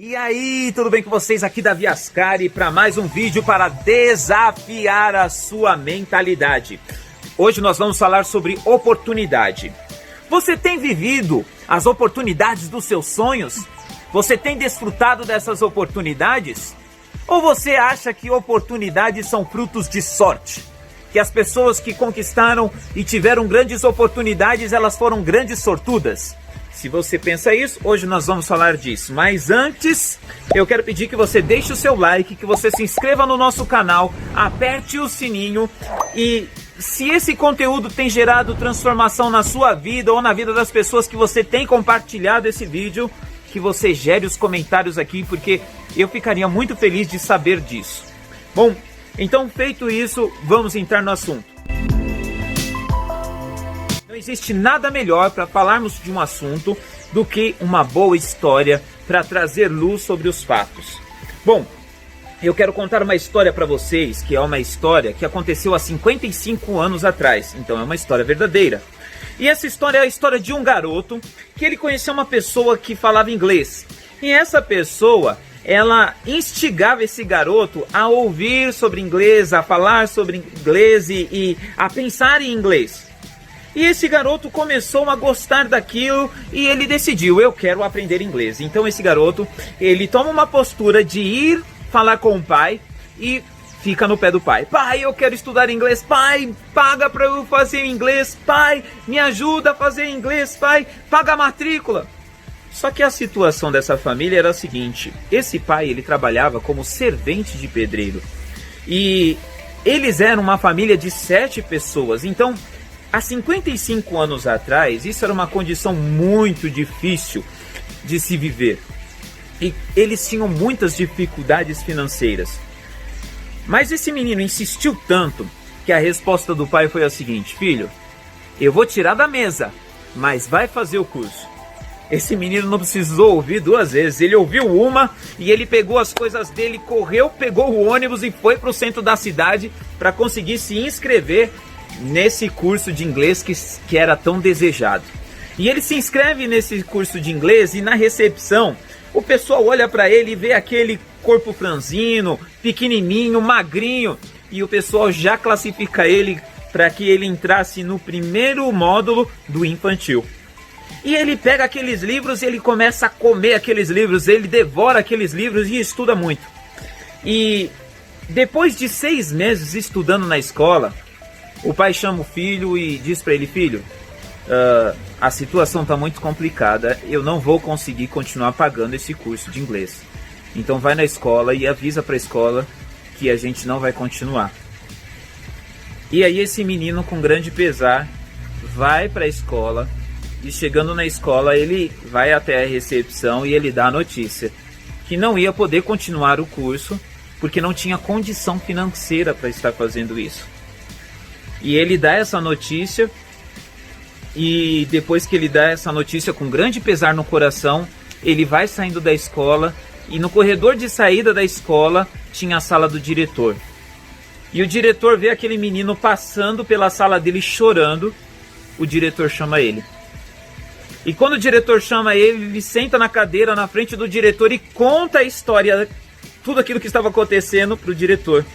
E aí, tudo bem com vocês? Aqui Davi Ascari para mais um vídeo para desafiar a sua mentalidade. Hoje nós vamos falar sobre oportunidade. Você tem vivido as oportunidades dos seus sonhos? Você tem desfrutado dessas oportunidades? Ou você acha que oportunidades são frutos de sorte? Que as pessoas que conquistaram e tiveram grandes oportunidades, elas foram grandes sortudas? Se você pensa isso, hoje nós vamos falar disso. Mas antes, eu quero pedir que você deixe o seu like, que você se inscreva no nosso canal, aperte o sininho e se esse conteúdo tem gerado transformação na sua vida ou na vida das pessoas que você tem compartilhado esse vídeo, que você gere os comentários aqui, porque eu ficaria muito feliz de saber disso. Bom, então feito isso, vamos entrar no assunto. Não existe nada melhor para falarmos de um assunto do que uma boa história para trazer luz sobre os fatos. Bom, eu quero contar uma história para vocês, que é uma história que aconteceu há 55 anos atrás, então é uma história verdadeira. E essa história é a história de um garoto que ele conheceu uma pessoa que falava inglês. E essa pessoa, ela instigava esse garoto a ouvir sobre inglês, a falar sobre inglês e a pensar em inglês. E esse garoto começou a gostar daquilo e ele decidiu, eu quero aprender inglês. Então esse garoto, ele toma uma postura de ir falar com o pai e fica no pé do pai. Pai, eu quero estudar inglês. Pai, paga para eu fazer inglês. Pai, me ajuda a fazer inglês. Pai, paga a matrícula. Só que a situação dessa família era a seguinte. Esse pai, ele trabalhava como servente de pedreiro. E eles eram uma família de 7 pessoas. Então, há 55 anos atrás, isso era uma condição muito difícil de se viver. E eles tinham muitas dificuldades financeiras. Mas esse menino insistiu tanto que a resposta do pai foi a seguinte: filho, eu vou tirar da mesa, mas vai fazer o curso. Esse menino não precisou ouvir 2 vezes, ele ouviu uma e ele pegou as coisas dele, correu, pegou o ônibus e foi para o centro da cidade para conseguir se inscrever nesse curso de inglês que era tão desejado. E ele se inscreve nesse curso de inglês e na recepção o pessoal olha para ele e vê aquele corpo franzino, pequenininho, magrinho, e o pessoal já classifica ele para que ele entrasse no primeiro módulo do infantil. E ele pega aqueles livros e ele começa a comer aqueles livros, ele devora aqueles livros e estuda muito. E depois de 6 meses estudando na escola, o pai chama o filho e diz para ele: filho, a situação está muito complicada, eu não vou conseguir continuar pagando esse curso de inglês. Então vai na escola e avisa para a escola que a gente não vai continuar. E aí esse menino, com grande pesar, vai para a escola e chegando na escola ele vai até a recepção e ele dá a notícia que não ia poder continuar o curso porque não tinha condição financeira para estar fazendo isso. E ele dá essa notícia, e depois que ele dá essa notícia com grande pesar no coração, ele vai saindo da escola, e no corredor de saída da escola tinha a sala do diretor. E o diretor vê aquele menino passando pela sala dele chorando, o diretor chama ele. E quando o diretor chama ele, ele senta na cadeira na frente do diretor e conta a história, tudo aquilo que estava acontecendo para o diretor.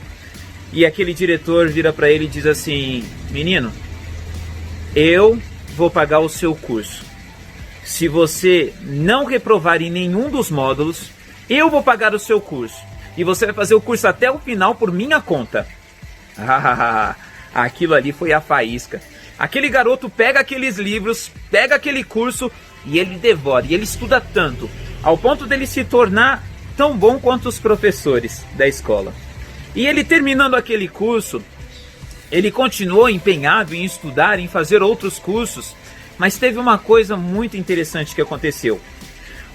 E aquele diretor vira para ele e diz assim: menino, eu vou pagar o seu curso. Se você não reprovar em nenhum dos módulos, eu vou pagar o seu curso. E você vai fazer o curso até o final por minha conta. Aquilo ali foi a faísca. Aquele garoto pega aqueles livros, pega aquele curso e ele devora. E ele estuda tanto, ao ponto dele se tornar tão bom quanto os professores da escola. E ele, terminando aquele curso, ele continuou empenhado em estudar, em fazer outros cursos, mas teve uma coisa muito interessante que aconteceu.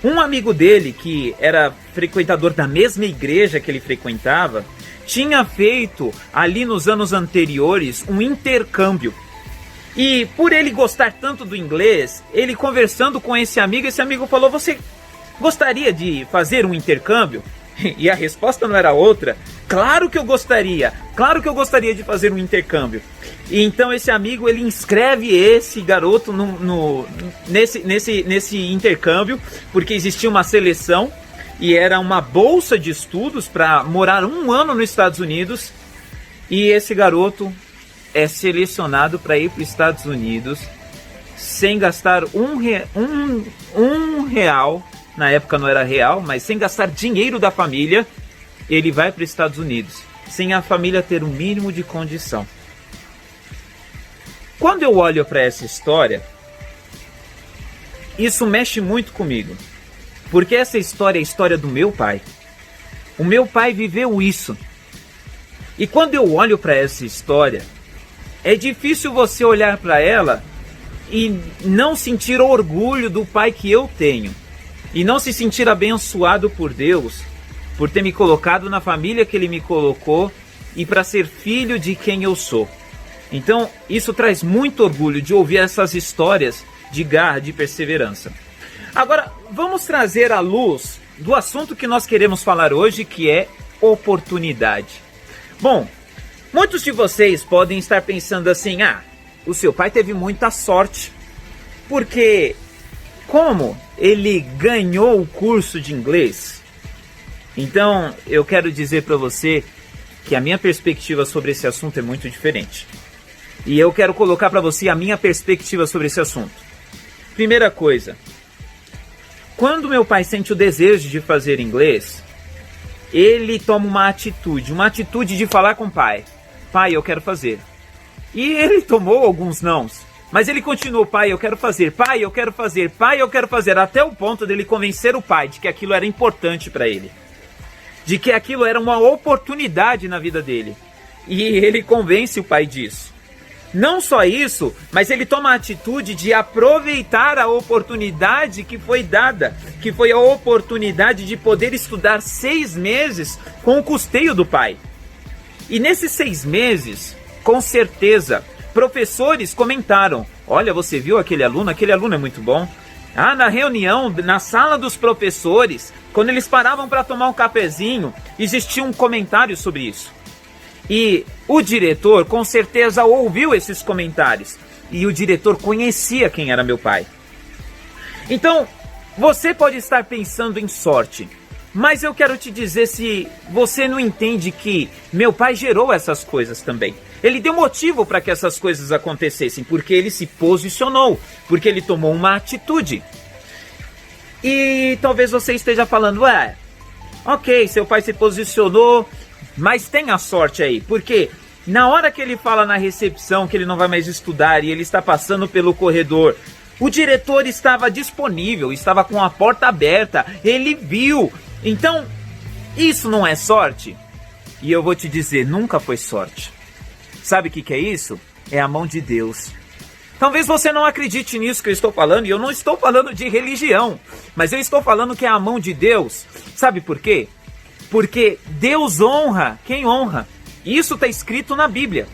Um amigo dele, que era frequentador da mesma igreja que ele frequentava, tinha feito ali nos anos anteriores um intercâmbio. E por ele gostar tanto do inglês, ele conversando com esse amigo falou: você gostaria de fazer um intercâmbio? E a resposta não era outra: claro que eu gostaria de fazer um intercâmbio. E então esse amigo, ele inscreve esse garoto nesse intercâmbio, porque existia uma seleção. e era uma bolsa de estudos para morar 1 ano nos Estados Unidos. E esse garoto é selecionado para ir para os Estados Unidos sem gastar um real, na época não era real, mas sem gastar dinheiro da família. Ele vai para os Estados Unidos, sem a família ter o mínimo de condição. Quando eu olho para essa história, isso mexe muito comigo, porque essa história é a história do meu pai. O meu pai viveu isso. E quando eu olho para essa história, é difícil você olhar para ela e não sentir orgulho do pai que eu tenho. E não se sentir abençoado por Deus, por ter me colocado na família que Ele me colocou e para ser filho de quem eu sou. Então, isso traz muito orgulho de ouvir essas histórias de garra, de perseverança. Agora, vamos trazer à luz do assunto que nós queremos falar hoje, que é oportunidade. Bom, muitos de vocês podem estar pensando assim, o seu pai teve muita sorte, porque como ele ganhou o curso de inglês? Então, eu quero dizer para você que a minha perspectiva sobre esse assunto é muito diferente. E eu quero colocar para você a minha perspectiva sobre esse assunto. Primeira coisa, quando meu pai sente o desejo de fazer inglês, ele toma uma atitude de falar com o pai. Pai, eu quero fazer. E ele tomou alguns nãos, mas ele continuou, pai, eu quero fazer, pai, eu quero fazer, pai, eu quero fazer, até o ponto dele convencer o pai de que aquilo era importante para ele, de que aquilo era uma oportunidade na vida dele. E ele convence o pai disso. Não só isso, mas ele toma a atitude de aproveitar a oportunidade que foi dada, que foi a oportunidade de poder estudar 6 meses com o custeio do pai. E nesses 6 meses, com certeza, professores comentaram, olha, você viu aquele aluno é muito bom. Na reunião, na sala dos professores, quando eles paravam para tomar um cafezinho, existia um comentário sobre isso. E o diretor, com certeza, ouviu esses comentários. E o diretor conhecia quem era meu pai. Então, você pode estar pensando em sorte. Mas eu quero te dizer, se você não entende que meu pai gerou essas coisas também. Ele deu motivo para que essas coisas acontecessem. Porque ele se posicionou. Porque ele tomou uma atitude. E talvez você esteja falando, ok, seu pai se posicionou, mas tem a sorte aí, porque na hora que ele fala na recepção que ele não vai mais estudar e ele está passando pelo corredor, o diretor estava disponível, estava com a porta aberta, ele viu. Então, isso não é sorte? E eu vou te dizer, nunca foi sorte. Sabe o que é isso? É a mão de Deus. Talvez você não acredite nisso que eu estou falando, e eu não estou falando de religião, mas eu estou falando que é a mão de Deus. Sabe por quê? Porque Deus honra quem honra. Isso está escrito na Bíblia.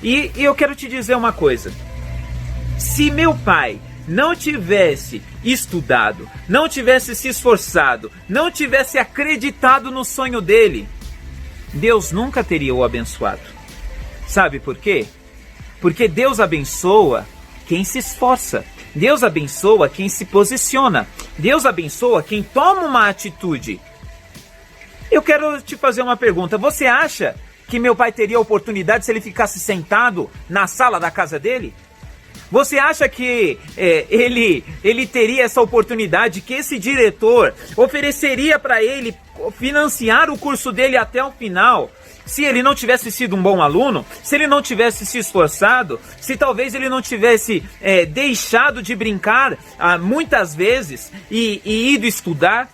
E eu quero te dizer uma coisa. Se meu pai não tivesse estudado, não tivesse se esforçado, não tivesse acreditado no sonho dele, Deus nunca teria o abençoado. Sabe por quê? Porque Deus abençoa quem se esforça. Deus abençoa quem se posiciona. Deus abençoa quem toma uma atitude. Eu quero te fazer uma pergunta. Você acha que meu pai teria oportunidade se ele ficasse sentado na sala da casa dele? Você acha que ele teria essa oportunidade, que esse diretor ofereceria para ele financiar o curso dele até o final, se ele não tivesse sido um bom aluno, se ele não tivesse se esforçado, se talvez ele não tivesse deixado de brincar muitas vezes e ido estudar?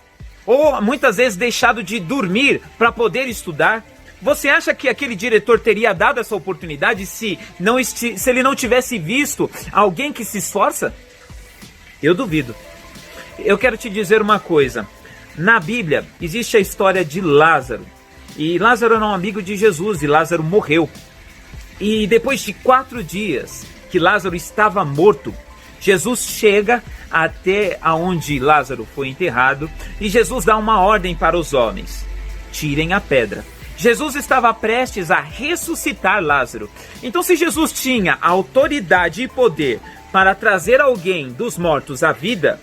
Ou muitas vezes deixado de dormir para poder estudar? Você acha que aquele diretor teria dado essa oportunidade se ele não tivesse visto alguém que se esforça? Eu duvido. Eu quero te dizer uma coisa. Na Bíblia existe a história de Lázaro. E Lázaro era um amigo de Jesus e Lázaro morreu. E depois de 4 dias que Lázaro estava morto, Jesus chega até onde Lázaro foi enterrado e Jesus dá uma ordem para os homens: tirem a pedra. Jesus estava prestes a ressuscitar Lázaro. Então, se Jesus tinha autoridade e poder para trazer alguém dos mortos à vida,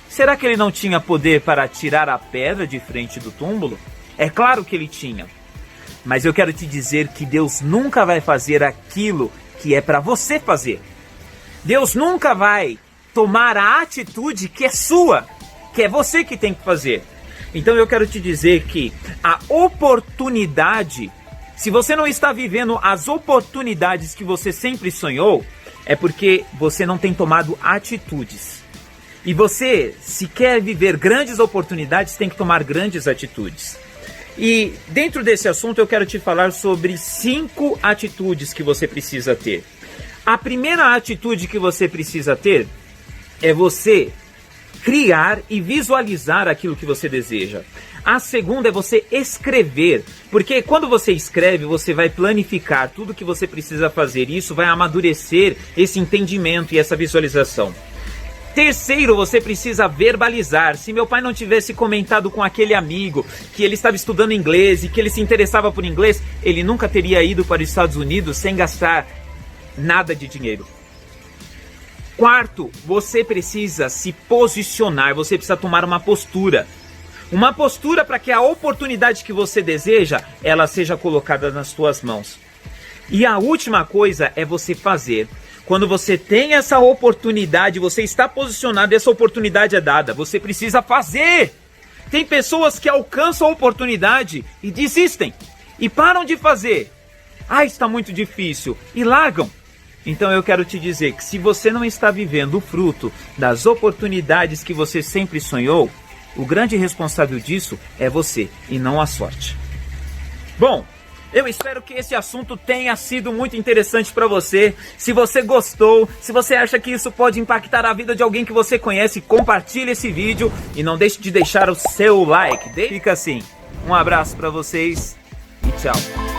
será que ele não tinha poder para tirar a pedra de frente do túmulo? É claro que ele tinha. Mas eu quero te dizer que Deus nunca vai fazer aquilo que é para você fazer. Deus nunca vai tomar a atitude que é sua, que é você que tem que fazer. Então eu quero te dizer que a oportunidade, se você não está vivendo as oportunidades que você sempre sonhou, é porque você não tem tomado atitudes. E você, se quer viver grandes oportunidades, tem que tomar grandes atitudes. E dentro desse assunto eu quero te falar sobre 5 atitudes que você precisa ter. A primeira atitude que você precisa ter é você criar e visualizar aquilo que você deseja. A segunda é você escrever, porque quando você escreve, você vai planificar tudo que você precisa fazer, e isso vai amadurecer esse entendimento e essa visualização. Terceiro, você precisa verbalizar. Se meu pai não tivesse comentado com aquele amigo que ele estava estudando inglês e que ele se interessava por inglês, ele nunca teria ido para os Estados Unidos sem gastar nada de dinheiro. Quarto, você precisa se posicionar, você precisa tomar uma postura. Uma postura para que a oportunidade que você deseja, ela seja colocada nas suas mãos. E a última coisa é você fazer. Quando você tem essa oportunidade, você está posicionado e essa oportunidade é dada, você precisa fazer. Tem pessoas que alcançam a oportunidade e desistem, e param de fazer. Ah, está muito difícil, e largam. Então eu quero te dizer que se você não está vivendo o fruto das oportunidades que você sempre sonhou, o grande responsável disso é você e não a sorte. Bom, eu espero que esse assunto tenha sido muito interessante para você. Se você gostou, se você acha que isso pode impactar a vida de alguém que você conhece, compartilhe esse vídeo e não deixe de deixar o seu like. Fica assim, um abraço para vocês e tchau.